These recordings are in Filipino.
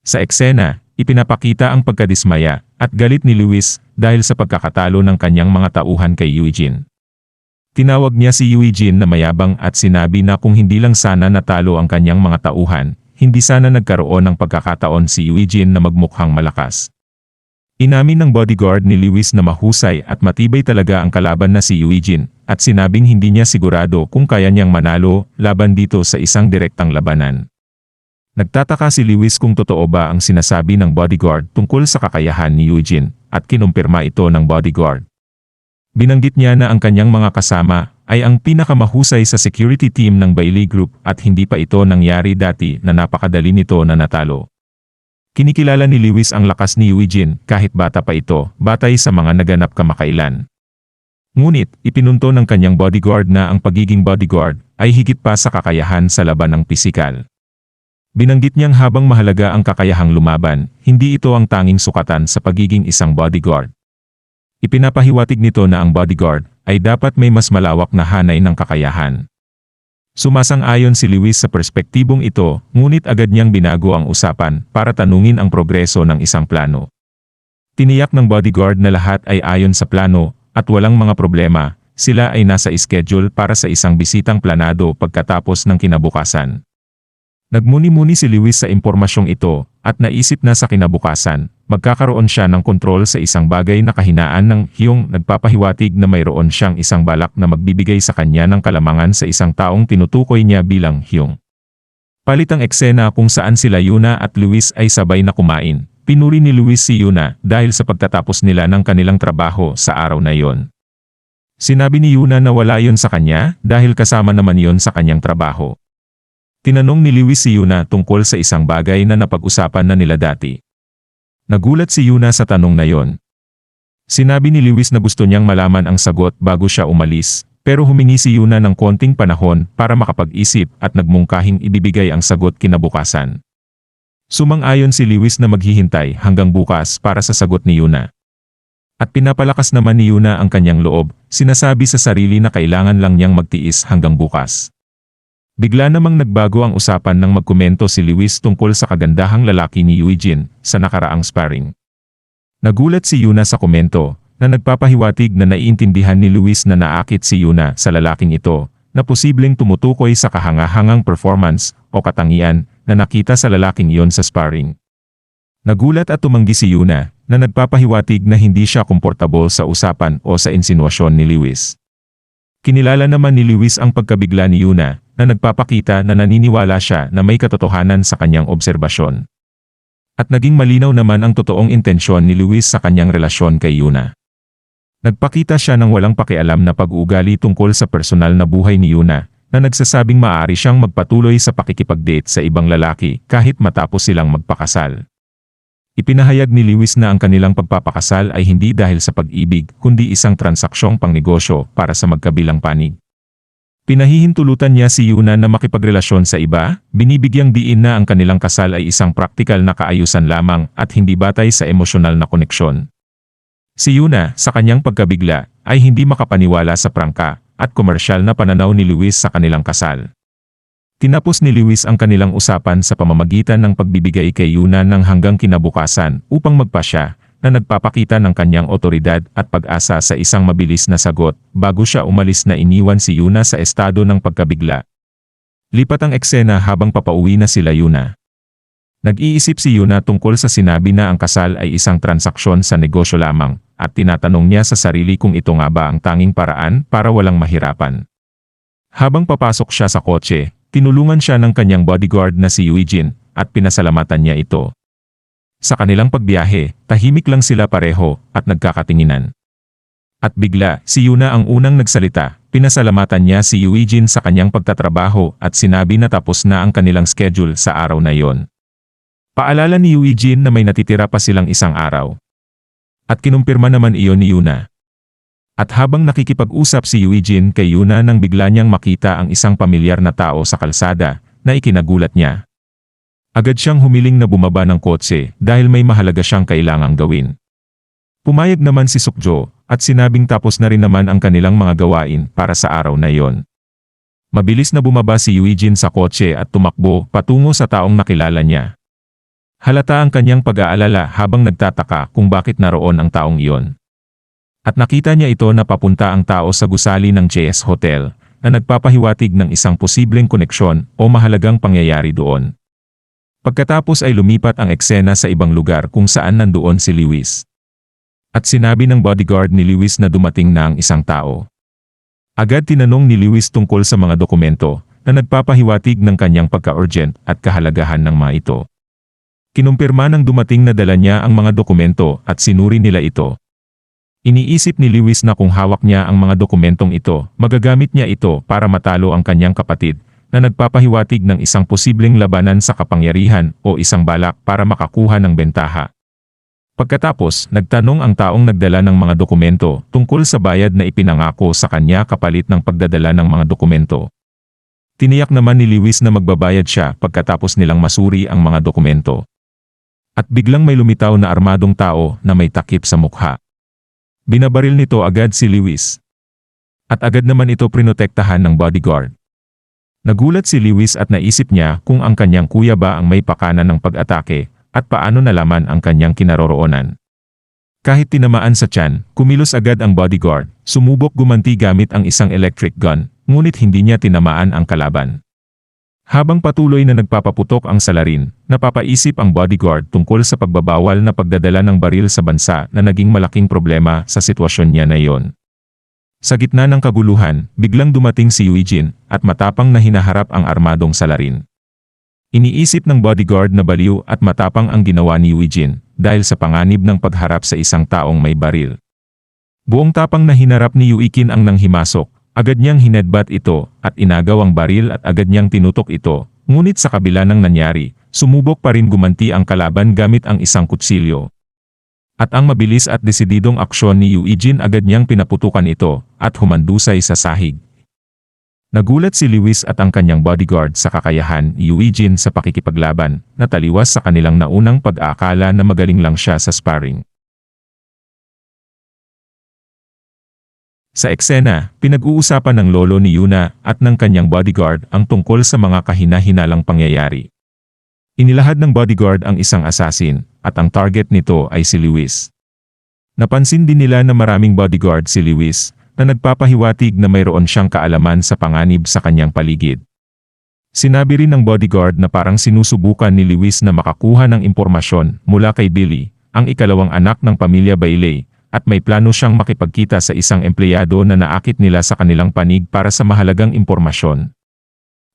Sa eksena, ipinapakita ang pagkadismaya at galit ni Luis dahil sa pagkakatalo ng kanyang mga tauhan kay Eugene. Tinawag niya si Eugene na mayabang at sinabi na kung hindi lang sana natalo ang kanyang mga tauhan, hindi sana nagkaroon ng pagkakataon si Eugene na magmukhang malakas. Inamin ng bodyguard ni Luis na mahusay at matibay talaga ang kalaban na si Eugene at sinabing hindi niya sigurado kung kaya niyang manalo laban dito sa isang direktang labanan. Nagtataka si Luis kung totoo ba ang sinasabi ng bodyguard tungkol sa kakayahan ni Eugene at kinumpirma ito ng bodyguard. Binanggit niya na ang kanyang mga kasama ay ang pinakamahusay sa security team ng Bailey Group at hindi pa ito nangyari dati na napakadali nito na natalo. Kinikilala ni Luis ang lakas ni Eugene kahit bata pa ito, batay sa mga naganap kamakailan. Ngunit, ipinunto ng kanyang bodyguard na ang pagiging bodyguard ay higit pa sa kakayahan sa laban ng pisikal. Binanggit niyang habang mahalaga ang kakayahang lumaban, hindi ito ang tanging sukatan sa pagiging isang bodyguard. Ipinapahiwatig nito na ang bodyguard ay dapat may mas malawak na hanay ng kakayahan. Sumasang-ayon si Luis sa perspektibong ito, ngunit agad niyang binago ang usapan para tanungin ang progreso ng isang plano. Tiniyak ng bodyguard na lahat ay ayon sa plano at walang mga problema, sila ay nasa schedule para sa isang bisitang planado pagkatapos ng kinabukasan. Nagmuni-muni si Luis sa impormasyong ito at naisip na sa kinabukasan, magkakaroon siya ng kontrol sa isang bagay na kahinaan ng Hyung nagpapahiwatig na mayroon siyang isang balak na magbibigay sa kanya ng kalamangan sa isang taong tinutukoy niya bilang Hyung. Palit ang eksena kung saan sila Yuna at Luis ay sabay na kumain. Pinuri ni Luis si Yuna dahil sa pagtatapos nila ng kanilang trabaho sa araw na yon. Sinabi ni Yuna na wala yon sa kanya dahil kasama naman yon sa kanyang trabaho. Tinanong ni Luis si Yuna tungkol sa isang bagay na napag-usapan na nila dati. Nagulat si Yuna sa tanong na yon. Sinabi ni Luis na gusto niyang malaman ang sagot bago siya umalis, pero humingi si Yuna ng konting panahon para makapag-isip at nagmungkahing ibibigay ang sagot kinabukasan. Sumang-ayon si Luis na maghihintay hanggang bukas para sa sagot ni Yuna. At pinapalakas naman ni Yuna ang kanyang loob, sinasabi sa sarili na kailangan lang niyang magtiis hanggang bukas. Bigla namang nagbago ang usapan nang magkomento si Luis tungkol sa kagandahang lalaki ni Eugene sa nakaraang sparring. Nagulat si Yuna sa komento na nagpapahiwatig na naiintindihan ni Luis na naakit si Yuna sa lalaking ito na posibleng tumutukoy sa kahangahangang performance o katangian na nakita sa lalaking iyon sa sparring. Nagulat at tumanggi si Yuna na nagpapahiwatig na hindi siya komportable sa usapan o sa insinuasyon ni Luis. Kinilala naman ni Luis ang pagkabigla ni Yuna na nagpapakita na naniniwala siya na may katotohanan sa kanyang obserbasyon. At naging malinaw naman ang totoong intensyon ni Luis sa kanyang relasyon kay Yuna. Nagpakita siya ng walang pakialam na pag-uugali tungkol sa personal na buhay ni Yuna na nagsasabing maaari siyang magpatuloy sa pakikipag-date sa ibang lalaki kahit matapos silang magpakasal. Ipinahayag ni Luis na ang kanilang pagpapakasal ay hindi dahil sa pag-ibig kundi isang transaksyong pangnegosyo para sa magkabilang panig. Pinahihintulutan niya si Yuna na makipagrelasyon sa iba, binibigyang diin na ang kanilang kasal ay isang praktikal na kaayusan lamang at hindi batay sa emosyonal na koneksyon. Si Yuna, sa kanyang pagkabigla, ay hindi makapaniwala sa prangka at komersyal na pananaw ni Luis sa kanilang kasal. Tinapos ni Luis ang kanilang usapan sa pamamagitan ng pagbibigay kay Yuna ng hanggang kinabukasan upang magpasya na nagpapakita ng kanyang otoridad at pag-asa sa isang mabilis na sagot bago siya umalis na iniwan si Yuna sa estado ng pagkabigla. Lipat ang eksena habang papauwi na sila Yuna. Nag-iisip si Yuna tungkol sa sinabi na ang kasal ay isang transaksyon sa negosyo lamang at tinatanong niya sa sarili kung ito nga ba ang tanging paraan para walang mahirapan. Habang papasok siya sa kotse, tinulungan siya ng kanyang bodyguard na si Eugene at pinasalamatan niya ito. Sa kanilang pagbiyahe, tahimik lang sila pareho at nagkakatinginan. At bigla, si Yuna ang unang nagsalita, pinasalamatan niya si Eugene sa kanyang pagtatrabaho at sinabi na tapos na ang kanilang schedule sa araw na yon. Paalala ni Eugene na may natitira pa silang isang araw. At kinumpirma naman iyon ni Yuna. At habang nakikipag-usap si Eugene kay Yuna nang bigla niyang makita ang isang pamilyar na tao sa kalsada na ikinagulat niya. Agad siyang humiling na bumaba ng kotse dahil may mahalaga siyang kailangang gawin. Pumayag naman si Sukjo at sinabing tapos na rin naman ang kanilang mga gawain para sa araw na iyon. Mabilis na bumaba si Eugene sa kotse at tumakbo patungo sa taong nakilala niya. Halata ang kanyang pag-aalala habang nagtataka kung bakit naroon ang taong iyon. At nakita niya ito na papunta ang tao sa gusali ng JS Hotel, na nagpapahiwatig ng isang posibleng koneksyon o mahalagang pangyayari doon. Pagkatapos ay lumipat ang eksena sa ibang lugar kung saan nandoon si Lewis. At sinabi ng bodyguard ni Lewis na dumating na ang isang tao. Agad tinanong ni Lewis tungkol sa mga dokumento na nagpapahiwatig ng kanyang pagka-urgent at kahalagahan ng mga ito. Kinumpirma ng dumating na dala niya ang mga dokumento at sinuri nila ito. Iniisip ni Lewis na kung hawak niya ang mga dokumentong ito, magagamit niya ito para matalo ang kanyang kapatid na nagpapahiwatig ng isang posibleng labanan sa kapangyarihan o isang balak para makakuha ng bentaha. Pagkatapos, nagtanong ang taong nagdala ng mga dokumento tungkol sa bayad na ipinangako sa kanya kapalit ng pagdadala ng mga dokumento. Tiniyak naman ni Lewis na magbabayad siya pagkatapos nilang masuri ang mga dokumento. At biglang may lumitaw na armadong tao na may takip sa mukha. Binabaril nito agad si Lewis. At agad naman ito prinotektahan ng bodyguard. Nagulat si Lewis at naisip niya kung ang kanyang kuya ba ang may pakana ng pag-atake at paano nalaman ang kanyang kinaroroonan. Kahit tinamaan sa tiyan, kumilos agad ang bodyguard, sumubok gumanti gamit ang isang electric gun, ngunit hindi niya tinamaan ang kalaban. Habang patuloy na nagpapaputok ang salarin, napapaisip ang bodyguard tungkol sa pagbabawal na pagdadala ng baril sa bansa na naging malaking problema sa sitwasyon niya na iyon. Sa gitna ng kaguluhan, biglang dumating si Eugene at matapang na hinaharap ang armadong salarin. Iniisip ng bodyguard na baliw at matapang ang ginawa ni Eugene dahil sa panganib ng pagharap sa isang taong may baril. Buong tapang na hinarap ni Eugene ang nanghimasok. Agad niyang hinedbat ito at inagaw ang baril at agad niyang tinutok ito, ngunit sa kabila ng nangyari, sumubok pa rin gumanti ang kalaban gamit ang isang kutsilyo. At ang mabilis at desididong aksyon ni Eugene agad niyang pinaputukan ito at humandusay sa sahig. Nagulat si Lewis at ang kanyang bodyguard sa kakayahan ni Eugene sa pakikipaglaban na taliwas sa kanilang naunang pag-aakala na magaling lang siya sa sparring. Sa eksena, pinag-uusapan ng lolo ni Yuna at ng kanyang bodyguard ang tungkol sa mga kahina-hinalang pangyayari. Inilahad ng bodyguard ang isang assassin, at ang target nito ay si Lewis. Napansin din nila na maraming bodyguard si Lewis, na nagpapahiwatig na mayroon siyang kaalaman sa panganib sa kanyang paligid. Sinabi rin ng bodyguard na parang sinusubukan ni Lewis na makakuha ng impormasyon mula kay Billy, ang ikalawang anak ng pamilya Bailey, at may plano siyang makipagkita sa isang empleyado na naakit nila sa kanilang panig para sa mahalagang impormasyon.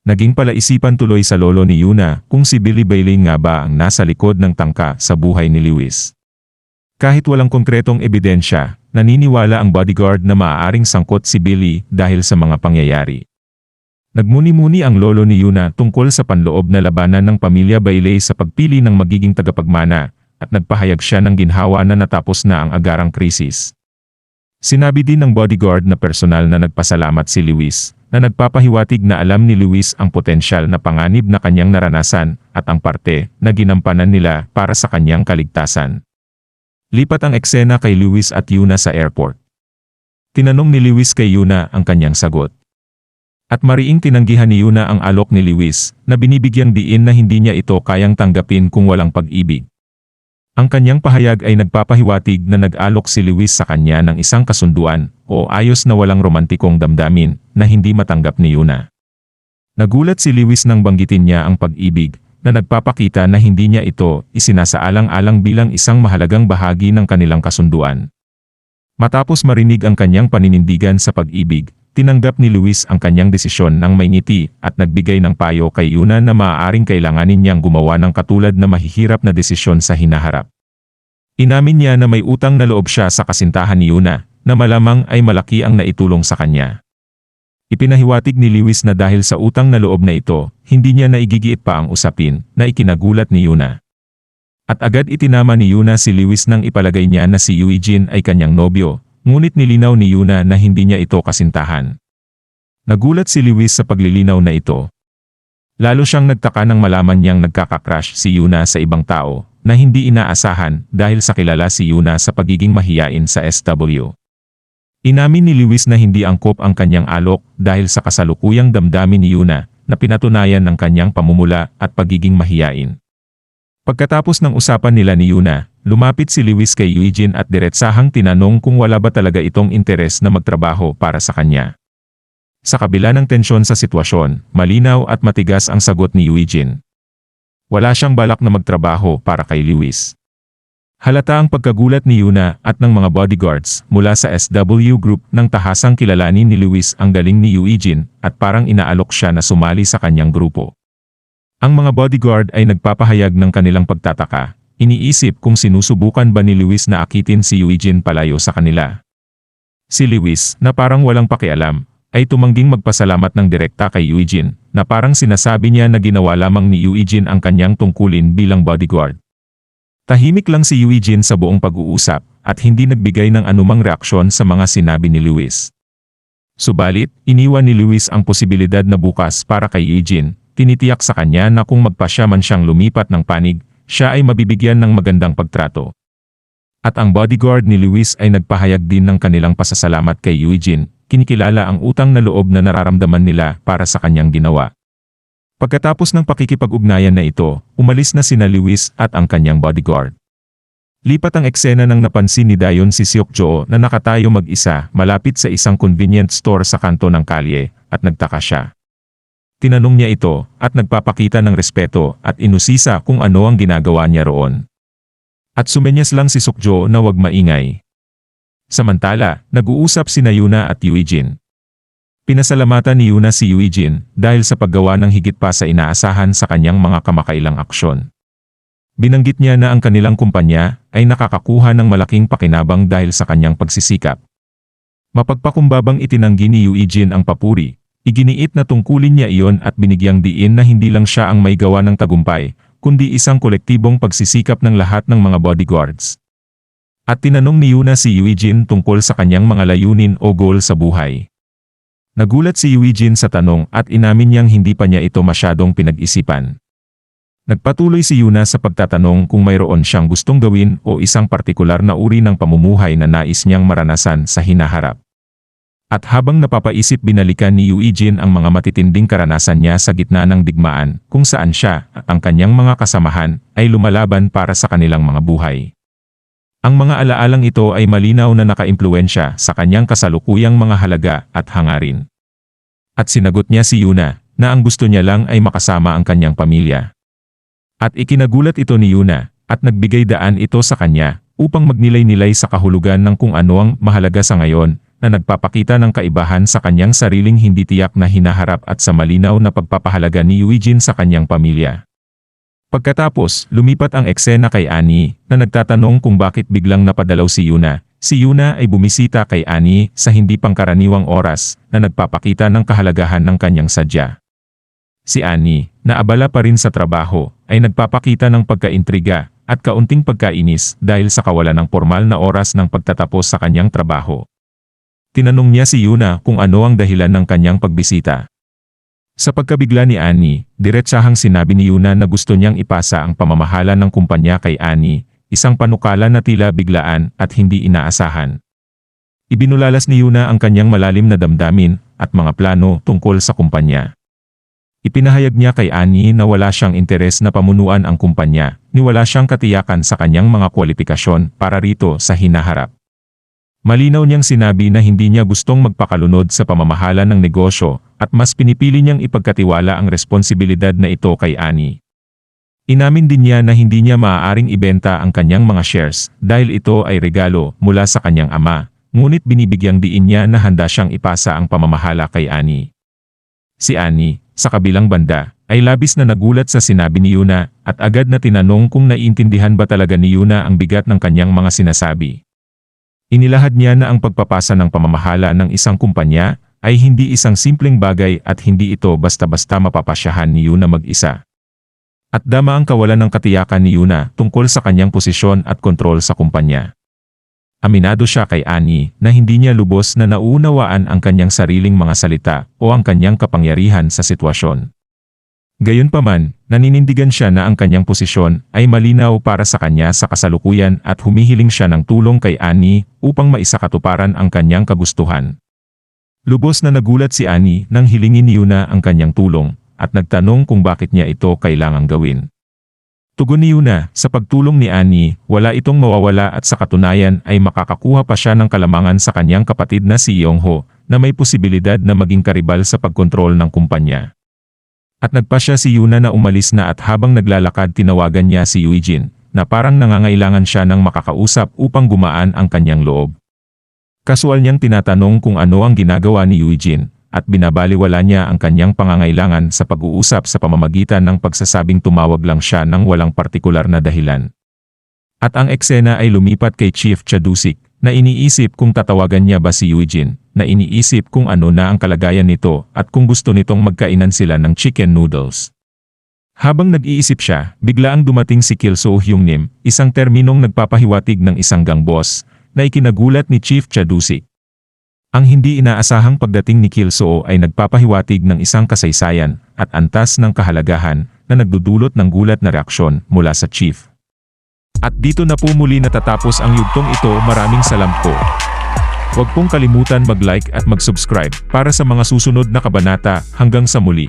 Naging palaisipan tuloy sa lolo ni Yuna kung si Billy Bailey nga ba ang nasa likod ng tangka sa buhay ni Lewis. Kahit walang konkretong ebidensya, naniniwala ang bodyguard na maaaring sangkot si Billy dahil sa mga pangyayari. Nagmuni-muni ang lolo ni Yuna tungkol sa panloob na labanan ng pamilya Bailey sa pagpili ng magiging tagapagmana, at nagpahayag siya ng ginhawa na natapos na ang agarang krisis. Sinabi din ng bodyguard na personal na nagpasalamat si Lewis, na nagpapahiwatig na alam ni Lewis ang potensyal na panganib na kanyang naranasan at ang parte na ginampanan nila para sa kanyang kaligtasan. Lipat ang eksena kay Lewis at Yuna sa airport. Tinanong ni Lewis kay Yuna ang kanyang sagot. At mariing tinanggihan ni Yuna ang alok ni Lewis na binibigyang diin na hindi niya ito kayang tanggapin kung walang pag-ibig. Ang kanyang pahayag ay nagpapahiwatig na nag-alok si Lewis sa kanya ng isang kasunduan o ayos na walang romantikong damdamin na hindi matanggap ni Yuna. Nagulat si Lewis nang banggitin niya ang pag-ibig na nagpapakita na hindi niya ito isinasaalang-alang bilang isang mahalagang bahagi ng kanilang kasunduan. Matapos marinig ang kanyang paninindigan sa pag-ibig, tinanggap ni Lewis ang kanyang desisyon ng may ngiti at nagbigay ng payo kay Yuna na maaaring kailanganin niyang gumawa ng katulad na mahihirap na desisyon sa hinaharap. Inamin niya na may utang na loob siya sa kasintahan ni Yuna, na malamang ay malaki ang naitulong sa kanya. Ipinahiwatig ni Lewis na dahil sa utang na loob na ito, hindi niya naigigiit pa ang usapin na ikinagulat ni Yuna. At agad itinama ni Yuna si Lewis nang ipalagay niya na si Eugene ay kanyang nobyo, ngunit nilinaw ni Yuna na hindi niya ito kasintahan. Nagulat si Lewis sa paglilinaw na ito. Lalo siyang nagtaka nang malaman niyang nagkakakrush si Yuna sa ibang tao na hindi inaasahan dahil sa kilala si Yuna sa pagiging mahiyain sa SW. Inamin ni Lewis na hindi angkop ang kanyang alok dahil sa kasalukuyang damdamin ni Yuna na pinatunayan ng kanyang pamumula at pagiging mahiyain. Pagkatapos ng usapan nila ni Yuna, lumapit si Lewis kay Eugene at diretsahang tinanong kung wala ba talaga itong interes na magtrabaho para sa kanya. Sa kabila ng tensyon sa sitwasyon, malinaw at matigas ang sagot ni Eugene. Wala siyang balak na magtrabaho para kay Lewis. Halata ang pagkagulat ni Yuna at ng mga bodyguards mula sa SW Group nang tahasang kilalanin ni Lewis ang galing ni Eugene at parang inaalok siya na sumali sa kanyang grupo. Ang mga bodyguard ay nagpapahayag ng kanilang pagtataka, iniisip kung sinusubukan ba ni Lewis na akitin si Eugene palayo sa kanila. Si Lewis, na parang walang pakialam, ay tumangging magpasalamat ng direkta kay Eugene, na parang sinasabi niya na ginawa lamang ni Eugene ang kanyang tungkulin bilang bodyguard. Tahimik lang si Eugene sa buong pag-uusap at hindi nagbigay ng anumang reaksyon sa mga sinabi ni Lewis. Subalit, iniwan ni Lewis ang posibilidad na bukas para kay Eugene, tinitiyak sa kanya na kung magpasya man siyang lumipat ng panig, siya ay mabibigyan ng magandang pagtrato. At ang bodyguard ni Lewis ay nagpahayag din ng kanilang pasasalamat kay Eugene, kinikilala ang utang na loob na nararamdaman nila para sa kanyang ginawa. Pagkatapos ng pakikipag-ugnayan na ito, umalis na sina Lewis at ang kanyang bodyguard. Lipat ang eksena nang napansin ni Dayon si Seokjo na nakatayo mag-isa malapit sa isang convenience store sa kanto ng kalye, at nagtaka siya. Tinanong niya ito at nagpapakita ng respeto at inusisa kung ano ang ginagawa niya roon. At sumenyas lang si Seokjo na wag maingay. Samantala, nag-uusap sina Yuna at Eugene. Pinasalamatan ni Yuna si Eugene dahil sa paggawa ng higit pa sa inaasahan sa kanyang mga kamakailang aksyon. Binanggit niya na ang kanilang kumpanya ay nakakakuha ng malaking pakinabang dahil sa kanyang pagsisikap. Mapagpakumbabang itinanggi ni Eugene ang papuri, iginiit na tungkulin niya iyon at binigyang diin na hindi lang siya ang may gawa ng tagumpay, kundi isang kolektibong pagsisikap ng lahat ng mga bodyguards. At tinanong ni Yuna si Eugene tungkol sa kanyang mga layunin o goal sa buhay. Nagulat si Eugene sa tanong at inamin niyang hindi pa niya ito masyadong pinag-isipan. Nagpatuloy si Yuna sa pagtatanong kung mayroon siyang gustong gawin o isang partikular na uri ng pamumuhay na nais niyang maranasan sa hinaharap. At habang napapaisip, binalikan ni Eugene ang mga matitinding karanasan niya sa gitna ng digmaan kung saan siya at ang kanyang mga kasamahan ay lumalaban para sa kanilang mga buhay. Ang mga alaalang ito ay malinaw na nakaimpluwensya sa kanyang kasalukuyang mga halaga at hangarin. At sinagot niya si Yuna na ang gusto niya lang ay makasama ang kanyang pamilya. At ikinagulat ito ni Yuna at nagbigay daan ito sa kanya upang magnilay-nilay sa kahulugan ng kung ano ang mahalaga sa ngayon, na nagpapakita ng kaibahan sa kanyang sariling hindi tiyak na hinaharap at sa malinaw na pagpapahalaga ni Eugene sa kanyang pamilya. Pagkatapos, lumipat ang eksena kay Annie, na nagtatanong kung bakit biglang napadalaw si Yuna. Si Yuna ay bumisita kay Annie sa hindi pangkaraniwang oras, na nagpapakita ng kahalagahan ng kanyang sadya. Si Annie, na abala pa rin sa trabaho, ay nagpapakita ng pagkaintriga at kaunting pagkainis dahil sa kawalan ng formal na oras ng pagtatapos sa kanyang trabaho. Tinanong niya si Yuna kung ano ang dahilan ng kanyang pagbisita. Sa pagkabigla ni Annie, diretsahang sinabi ni Yuna na gusto niyang ipasa ang pamamahala ng kumpanya kay Annie, isang panukala na tila biglaan at hindi inaasahan. Ibinulalas ni Yuna ang kanyang malalim na damdamin at mga plano tungkol sa kumpanya. Ipinahayag niya kay Annie na wala siyang interes na pamunuan ang kumpanya, ni wala siyang katiyakan sa kanyang mga kwalifikasyon para rito sa hinaharap. Malinaw niyang sinabi na hindi niya gustong magpakalunod sa pamamahala ng negosyo at mas pinipili niyang ipagkatiwala ang responsibilidad na ito kay Annie. Inamin din niya na hindi niya maaaring ibenta ang kanyang mga shares dahil ito ay regalo mula sa kanyang ama, ngunit binibigyang diin niya na handa siyang ipasa ang pamamahala kay Annie. Si Annie, sa kabilang banda, ay labis na nagulat sa sinabi ni Yuna at agad na tinanong kung naiintindihan ba talaga ni Yuna ang bigat ng kanyang mga sinasabi. Inilahad niya na ang pagpapasa ng pamamahala ng isang kumpanya ay hindi isang simpleng bagay at hindi ito basta-basta mapapasyahan ni Yuna mag-isa. At dama ang kawalan ng katiyakan ni Yuna tungkol sa kanyang posisyon at kontrol sa kumpanya. Aminado siya kay Annie na hindi niya lubos na nauunawaan ang kanyang sariling mga salita o ang kanyang kapangyarihan sa sitwasyon. Gayunpaman, naninindigan siya na ang kanyang posisyon ay malinaw para sa kanya sa kasalukuyan at humihiling siya ng tulong kay Annie upang maisakatuparan ang kanyang kagustuhan. Lubos na nagulat si Annie nang hilingin ni Yuna ang kanyang tulong at nagtanong kung bakit niya ito kailangang gawin. Tugon ni Yuna, sa pagtulong ni Annie, wala itong mawawala at sa katunayan ay makakakuha pa siya ng kalamangan sa kanyang kapatid na si Yongho, na may posibilidad na maging karibal sa pagkontrol ng kumpanya. At nagpasya si Yuna na umalis na at habang naglalakad tinawagan niya si Eugene, na parang nangangailangan siya ng makakausap upang gumaan ang kanyang loob. Kasual niyang tinatanong kung ano ang ginagawa ni Eugene, at binabaliwala niya ang kanyang pangangailangan sa pag-uusap sa pamamagitan ng pagsasabing tumawag lang siya ng walang partikular na dahilan. At ang eksena ay lumipat kay Chief Chadusik, na iniisip kung tatawagan niya ba si Eugene, na iniisip kung ano na ang kalagayan nito at kung gusto nitong magkainan sila ng chicken noodles. Habang nag-iisip siya, biglaang dumating si Kim So Hyung-nim, isang terminong nagpapahiwatig ng isang gang boss, na ikinagulat ni Chief Chadusik. Ang hindi inaasahang pagdating ni Kim So ay nagpapahiwatig ng isang kasaysayan at antas ng kahalagahan na nagdudulot ng gulat na reaksyon mula sa Chief. At dito na po muli natatapos ang yugtong ito. Maraming salamat po. Huwag pong kalimutan mag-like at mag-subscribe para sa mga susunod na kabanata. Hanggang sa muli.